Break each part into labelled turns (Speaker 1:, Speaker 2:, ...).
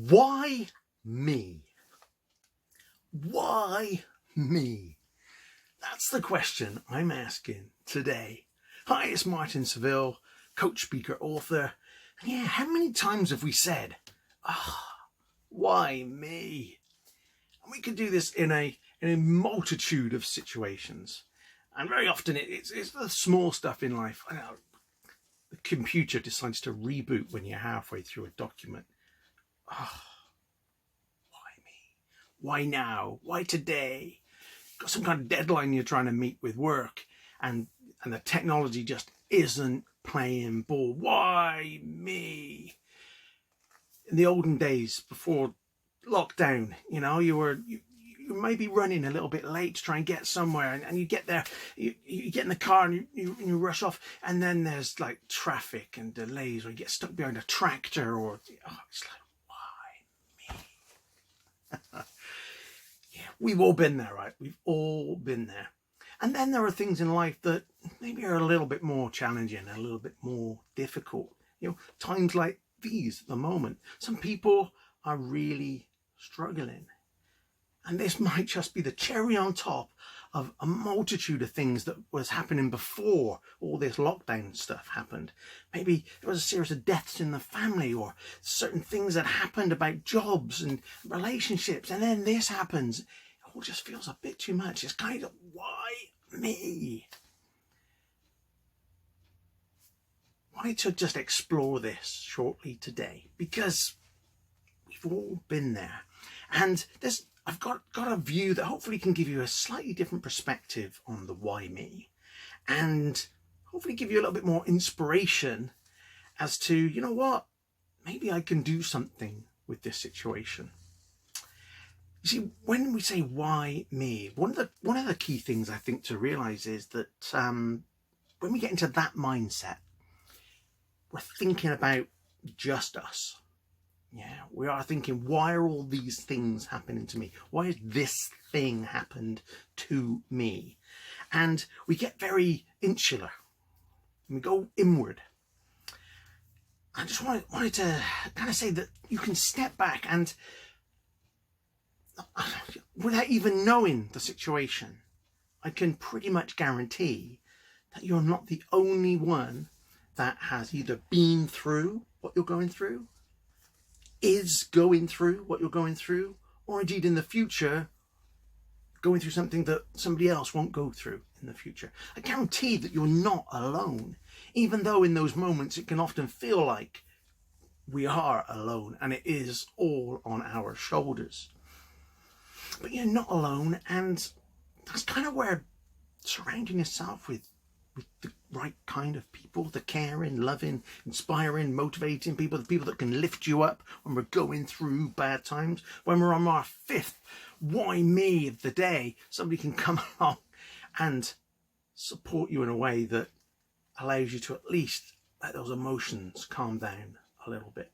Speaker 1: Why me? Why me? That's the question I'm asking today. Hi, it's Martin Seville, coach, speaker, author. And yeah, how many times have we said, why me? And we could do this in a multitude of situations. And very often it's the small stuff in life. I know, the computer decides to reboot when you're halfway through a document. Why me? Why now? Why today? Got some kind of deadline you're trying to meet with work, and the technology just isn't playing ball. Why me? In the olden days before lockdown, you may be running a little bit late to try and get somewhere, and you get there, you get in the car and you rush off, and then there's like traffic and delays, or you get stuck behind a tractor, or it's like, why me? Yeah, we've all been there, right? We've all been there. And then there are things in life that maybe are a little bit more challenging, a little bit more difficult. Times like these at the moment. Some people are really struggling. And this might just be the cherry on top of a multitude of things that was happening before all this lockdown stuff happened. Maybe there was a series of deaths in the family, or certain things that happened about jobs and relationships, and then this happens. It all just feels a bit too much. It's kind of, why me? I wanted to just explore this shortly today, because we've all been there. And I've got a view that hopefully can give you a slightly different perspective on the why me, and hopefully give you a little bit more inspiration as to, you know what, maybe I can do something with this situation. You see, when we say why me, one of the key things I think to realize is that when we get into that mindset, we're thinking about just us. Yeah, we are thinking, why are all these things happening to me? Why has this thing happened to me? And we get very insular and we go inward. I just wanted to kind of say that you can step back, and without even knowing the situation, I can pretty much guarantee that you're not the only one that has either been through what you're going through, is going through what you're going through, or indeed in the future going through something that somebody else won't go through in the future. I guarantee that you're not alone, even though in those moments it can often feel like we are alone and it is all on our shoulders. But you're not alone, and that's kind of where surrounding yourself with the right kind of people, the caring, loving, inspiring, motivating people, the people that can lift you up when we're going through bad times, when we're on our fifth why me of the day, somebody can come along and support you in a way that allows you to at least let those emotions calm down a little bit.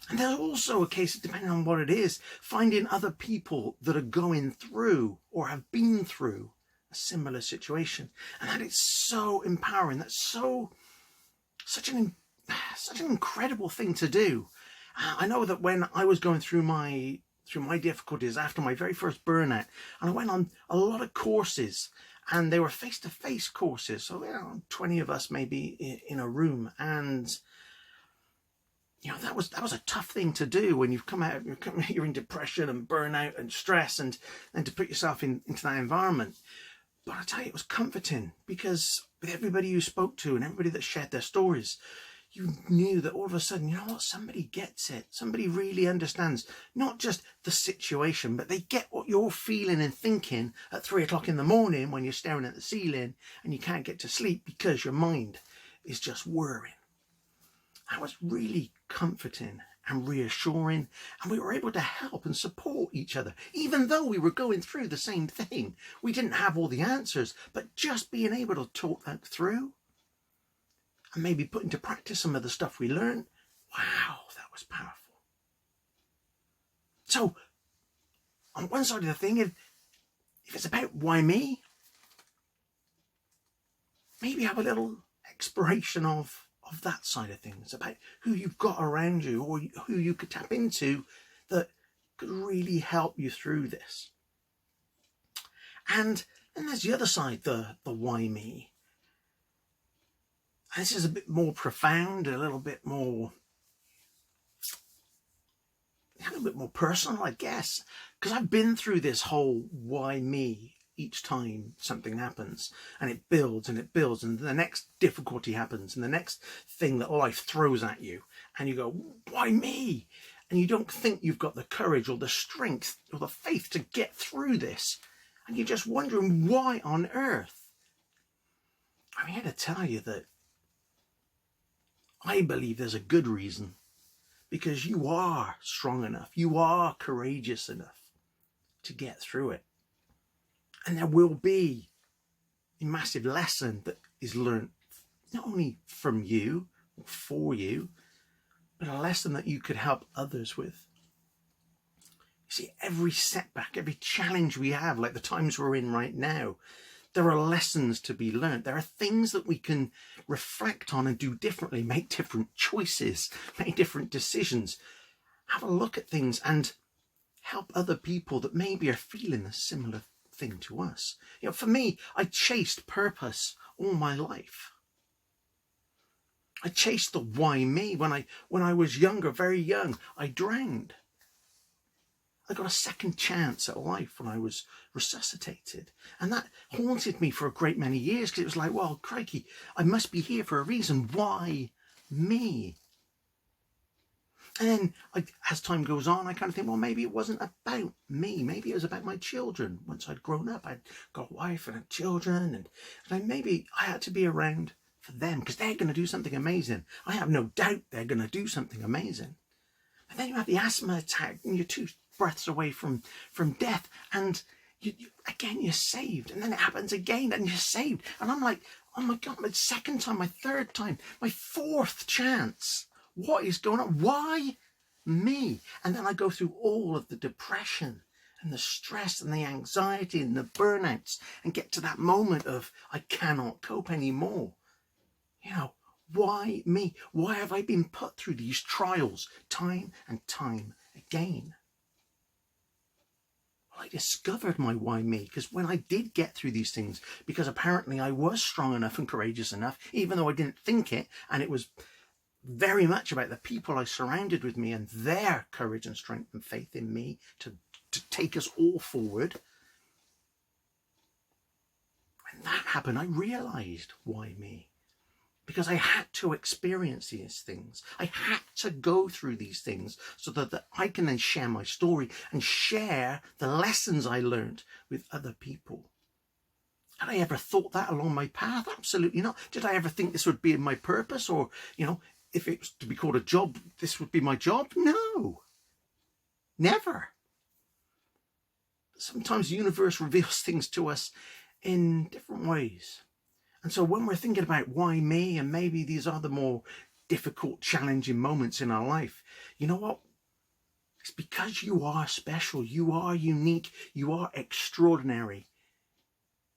Speaker 1: And there's also a case, depending on what it is, finding other people that are going through or have been through a similar situation, and that is so empowering. That's such an incredible thing to do. I know that when I was going through my difficulties after my very first burnout, and I went on a lot of courses, and they were face-to-face courses, so 20 of us maybe in a room, and that was a tough thing to do when you've come out, you're in depression and burnout and stress, and then to put yourself into that environment. But I tell you, it was comforting, because with everybody you spoke to and everybody that shared their stories, you knew that all of a sudden, you know what, somebody gets it. Somebody really understands not just the situation, but they get what you're feeling and thinking at 3 o'clock in the morning when you're staring at the ceiling and you can't get to sleep because your mind is just whirring. That was really comforting and reassuring, and we were able to help and support each other, even though we were going through the same thing. We didn't have all the answers, but just being able to talk that through and maybe put into practice some of the stuff we learned, wow, that was powerful. So on one side of the thing, if it's about why me, maybe have a little exploration of of that side of things, about who you've got around you or who you could tap into that could really help you through this. And then there's the other side, the why me. And this is a bit more profound, a little bit more personal, I guess, because I've been through this whole why me each time something happens, and it builds and it builds, and the next difficulty happens, and the next thing that life throws at you, and you go, why me? And you don't think you've got the courage or the strength or the faith to get through this, and you're just wondering why on earth. I'm here to tell you that I believe there's a good reason, because you are strong enough, you are courageous enough to get through it. And there will be a massive lesson that is learned not only from you or for you, but a lesson that you could help others with. You see, every setback, every challenge we have, like the times we're in right now, there are lessons to be learned. There are things that we can reflect on and do differently, make different choices, make different decisions, have a look at things and help other people that maybe are feeling a similar thing to us. You know, for me, I chased purpose all my life. I chased the why me. When I was younger, very young, I drowned. I got a second chance at life when I was resuscitated. And that haunted me for a great many years, because it was like, well, crikey, I must be here for a reason. Why me? And then as time goes on, I kind of think, well, maybe it wasn't about me. Maybe it was about my children. Once I'd grown up, I'd got a wife and had children. And maybe I had to be around for them, because they're going to do something amazing. I have no doubt they're going to do something amazing. And then you have the asthma attack and you're 2 breaths away from death. And again, you're saved. And then it happens again and you're saved. And I'm like, oh my God, my second time, my third time, my 4th chance. What is going on? Why me? And then I go through all of the depression and the stress and the anxiety and the burnouts and get to that moment of I cannot cope anymore. You know, why me? Why have I been put through these trials time and time again? Well, I discovered my why me, because when I did get through these things, because apparently I was strong enough and courageous enough, even though I didn't think it, and it was very much about the people I surrounded with me and their courage and strength and faith in me to take us all forward. When that happened, I realized why me. Because I had to experience these things. I had to go through these things so that I can then share my story and share the lessons I learned with other people. Had I ever thought that along my path? Absolutely not. Did I ever think this would be my purpose, or, you know, if it was to be called a job, this would be my job? No, never. Sometimes the universe reveals things to us in different ways. And so when we're thinking about why me, and maybe these are the more difficult, challenging moments in our life, you know what? It's because you are special, you are unique, you are extraordinary.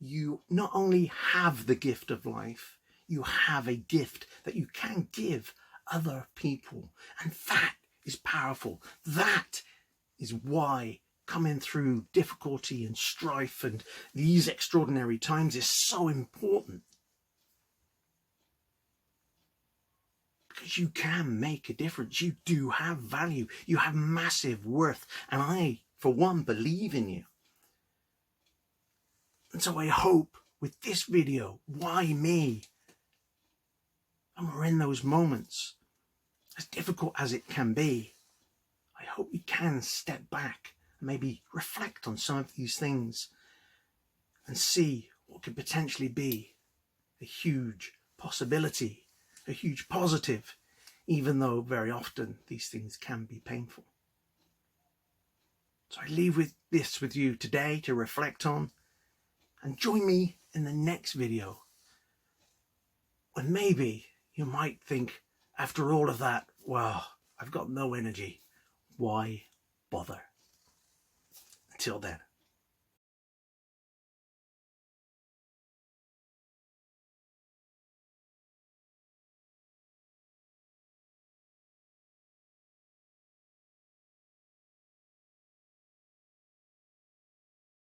Speaker 1: You not only have the gift of life, you have a gift that you can give other people. And that is powerful. That is why coming through difficulty and strife and these extraordinary times is so important. Because you can make a difference. You do have value. You have massive worth. And I, for one, believe in you. And so I hope with this video, why me? And we're in those moments, as difficult as it can be, I hope you can step back and maybe reflect on some of these things and see what could potentially be a huge possibility, a huge positive, even though very often these things can be painful. So I leave with you today to reflect on, and join me in the next video when maybe you might think, after all of that, well, I've got no energy. Why bother? Until then.